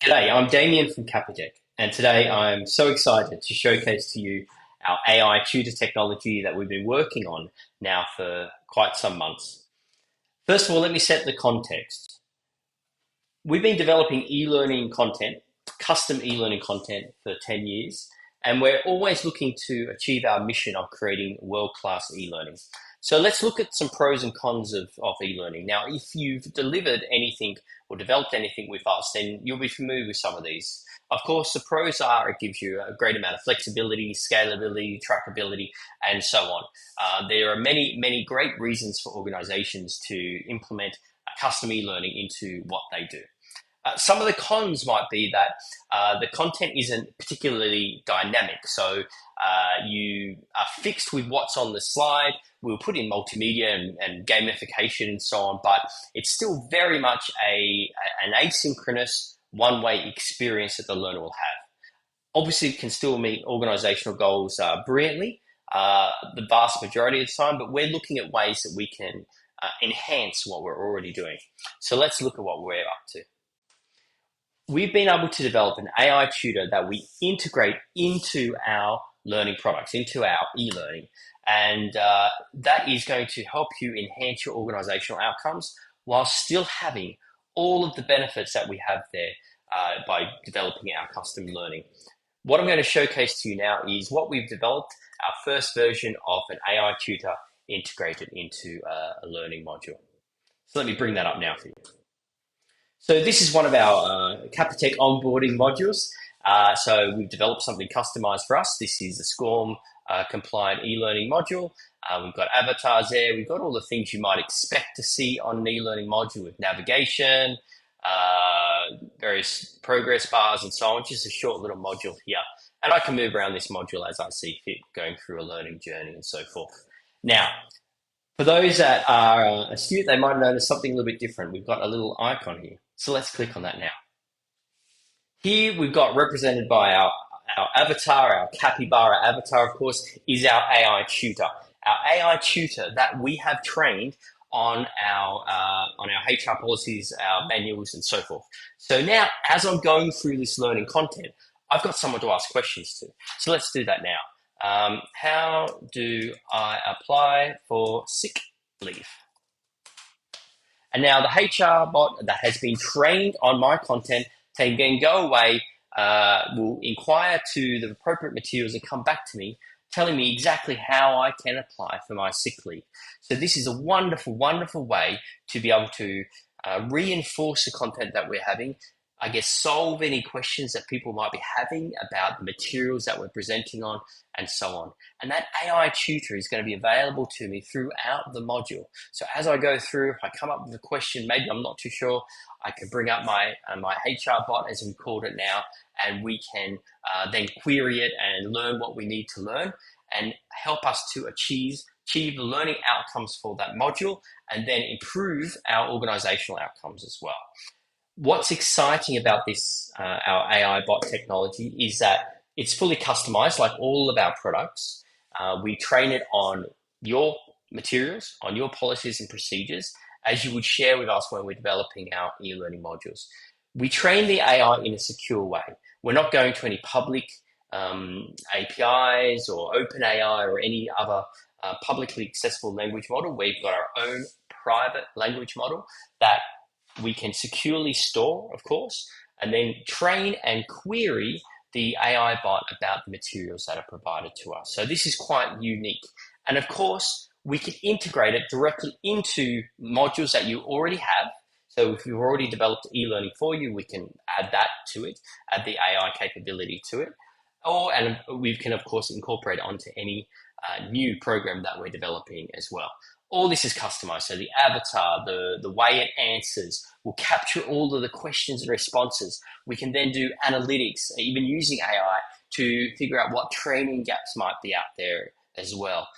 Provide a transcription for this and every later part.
G'day, I'm Damien from Capytech, and today I'm so excited to showcase to you our AI tutor technology that we've been working on now for quite some months. First of all, let me set the context. We've been developing e-learning content, custom e-learning content for 10 years, and we're always looking to achieve our mission of creating world-class e-learning. So let's look at some pros and cons of e-learning. Now, if you've delivered anything or developed anything with us, then you'll be familiar with some of these. Of course, the pros are it gives you a great amount of flexibility, scalability, trackability, and so on. There are many great reasons for organizations to implement a custom e-learning into what they do. Some of the cons might be that the content isn't particularly dynamic. So you are fixed with what's on the slide. We'll put in multimedia and gamification and so on, but it's still very much an asynchronous one-way experience that the learner will have. Obviously, it can still meet organizational goals brilliantly the vast majority of the time, but we're looking at ways that we can enhance what we're already doing. So let's look at what we're up to. We've been able to develop an AI tutor that we integrate into our learning products, into our e-learning. And that is going to help you enhance your organizational outcomes while still having all of the benefits that we have there by developing our custom learning. What I'm going to showcase to you now is what we've developed, our first version of an AI tutor integrated into a learning module. So let me bring that up now for you. So this is one of our Capytech onboarding modules. So we've developed something customized for us. This is a SCORM compliant e-learning module. We've got avatars there. We've got all the things you might expect to see on an e-learning module with navigation, various progress bars and so on. Just a short little module here. And I can move around this module as I see fit, going through a learning journey and so forth. Now, for those that are astute, they might notice something a little bit different. We've got a little icon here. So let's click on that now. Here we've got represented by our avatar, our capybara avatar, of course, is our AI tutor. Our AI tutor that we have trained on our HR policies, our manuals, and so forth. So now, as I'm going through this learning content, I've got someone to ask questions to. So let's do that now. How do I apply for sick leave? And now the HR bot that has been trained on my content can then go away, will inquire to the appropriate materials and come back to me, telling me exactly how I can apply for my sick leave. So this is a wonderful, wonderful way to be able to reinforce the content that we're having, I guess solve any questions that people might be having about the materials that we're presenting on and so on. And that AI tutor is going to be available to me throughout the module. So as I go through, if I come up with a question, maybe I'm not too sure, I can bring up my HR bot, as we called it now, and we can then query it and learn what we need to learn and help us to achieve the learning outcomes for that module and then improve our organizational outcomes as well. What's exciting about this, our AI bot technology, is that it's fully customized like all of our products. We train it on your materials, on your policies and procedures, as you would share with us when we're developing our e-learning modules. We train the AI in a secure way. We're not going to any public APIs or OpenAI or any other publicly accessible language model. We've got our own private language model that we can securely store, of course, and then train and query the AI bot about the materials that are provided to us. So this is quite unique. And of course, we can integrate it directly into modules that you already have. So if you've already developed e-learning for you, we can add that to it, add the AI capability to it. And we can, of course, incorporate it onto any new program that we're developing as well. All this is customized. So the avatar, the way it answers will capture all of the questions and responses. We can then do analytics, even using AI to figure out what training gaps might be out there as well.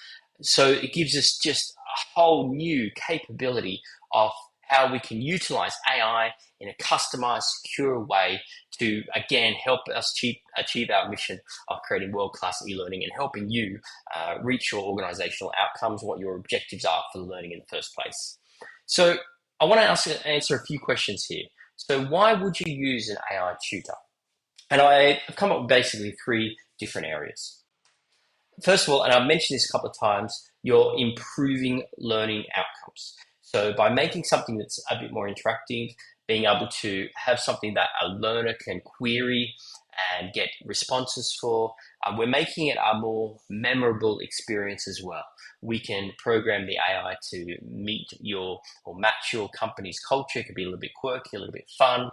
So it gives us just a whole new capability of how we can utilize AI in a customized, secure way to, again, help us achieve our mission of creating world-class e-learning and helping you reach your organizational outcomes, what your objectives are for learning in the first place. So I want to answer a few questions here. So why would you use an AI tutor? And I've come up with basically three different areas. First of all, and I've mentioned this a couple of times, you're improving learning outcomes. So by making something that's a bit more interactive, being able to have something that a learner can query and get responses for, we're making it a more memorable experience as well. We can program the AI to meet your or match your company's culture. It could be a little bit quirky, a little bit fun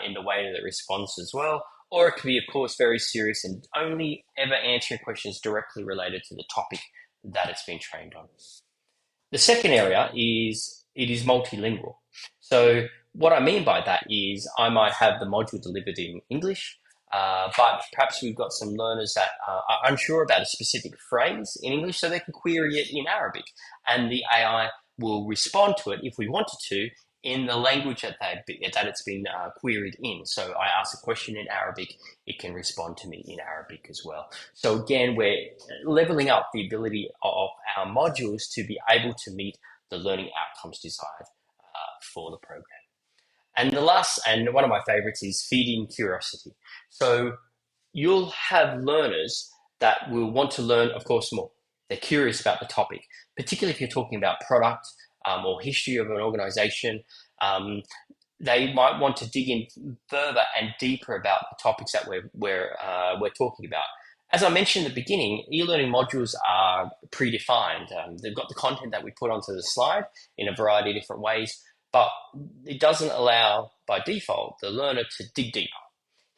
in the way that it responds as well. Or it can be, of course, very serious and only ever answering questions directly related to the topic that it's been trained on. The second area is it is multilingual. So what I mean by that is I might have the module delivered in English, but perhaps we've got some learners that are unsure about a specific phrase in English, so they can query it in Arabic, and the AI will respond to it if we wanted to in the language that it's been queried in. So I ask a question in Arabic, it can respond to me in Arabic as well. So again, we're leveling up the ability of our modules to be able to meet the learning outcomes desired for the program. And the last, and one of my favorites, is feeding curiosity. So you'll have learners that will want to learn, of course, more. They're curious about the topic, particularly if you're talking about product or history of an organization. They might want to dig in further and deeper about the topics that we're talking about. As I mentioned in the beginning, e-learning modules are predefined. They've got the content that we put onto the slide in a variety of different ways, but it doesn't allow, by default, the learner to dig deeper.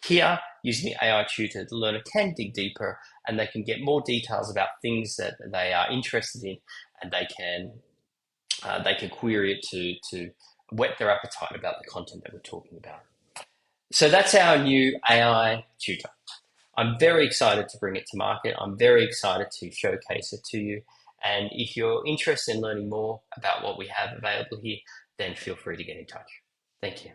Here, using the AI tutor, the learner can dig deeper and they can get more details about things that they are interested in, and they can query it to whet their appetite about the content that we're talking about. So that's our new AI tutor. I'm very excited to bring it to market. I'm very excited to showcase it to you. And if you're interested in learning more about what we have available here, then feel free to get in touch. Thank you.